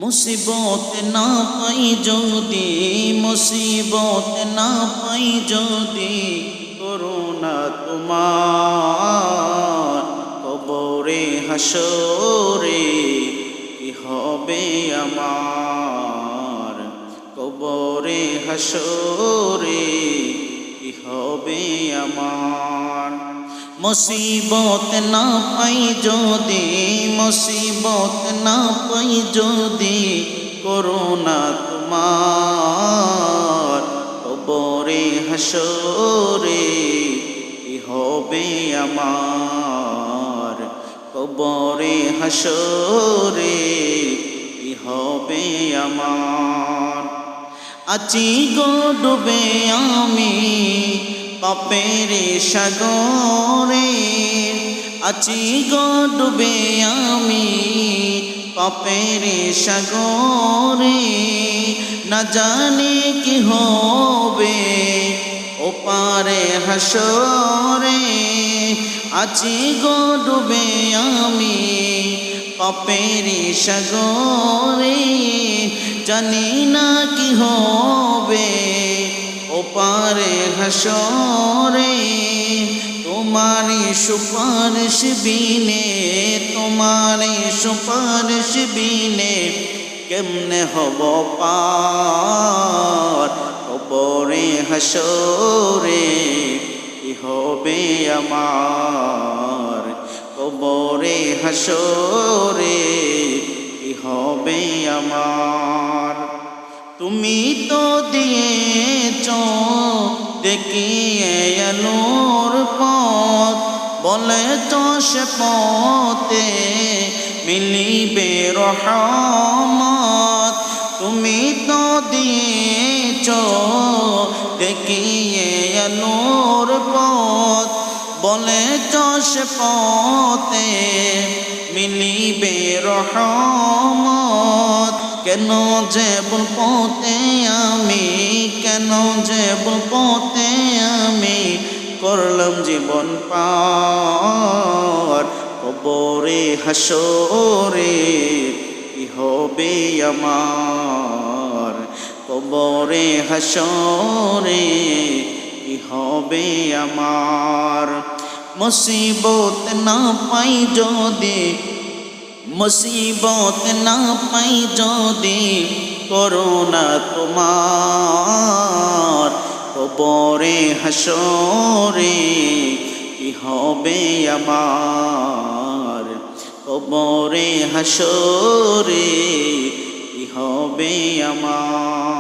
মুসিবত না পাই যদি, মুসিবত না পাই যদি, করুণা তোমার কবরে হাসরে কি হবে আমার, কবরে হাসরে কি হবে আমার। মুসিবত না পাই যদি, মুসিবত না পাই যদি, করুণা তোমার কবরে হাসরে কি হবে আমার, কবরে হাসরে কি হবে আমার। আছি গো ডুবে আমি পাপের সাগরে, আছি গো ডুবে আমি পাপের সাগরে, না জানি কি হবে ওপারে হাসরে। আছি গো ডুবে আমি পাপের সাগরে, জানি না কি হবে ওপারে হাসরে। তোমারি সুপারিশ বিনে, তোমারি সুপারিশ বিনে কেমনে হব পার, কবরে হাসরে কি হবে আমার, কবরে হাসরে কি হবে আমার। তুমি তো দিয়েছ দেখিয়ে আলোর পথ, বলেছ সে পথে মিলিবে রহমত। তুমি তো দিয়েছ দেখিয়ে আলোর পথ, বলেছ সে পথে মিলিবে রহমত। কেন যে ভুল পথে আমি, কেন যে ভুল পথে আমি করলাম জীবন পার, কবরে হাসরে কি হবে আমার, কবরে হাসরে কি হবে আমার। মুসিবত না পাই যদি, মুসিবত না পাই যদি, করুণা তোমার কবরে হাসরে কি হবে আমার, কবরে হাসরে কি হবে আমার।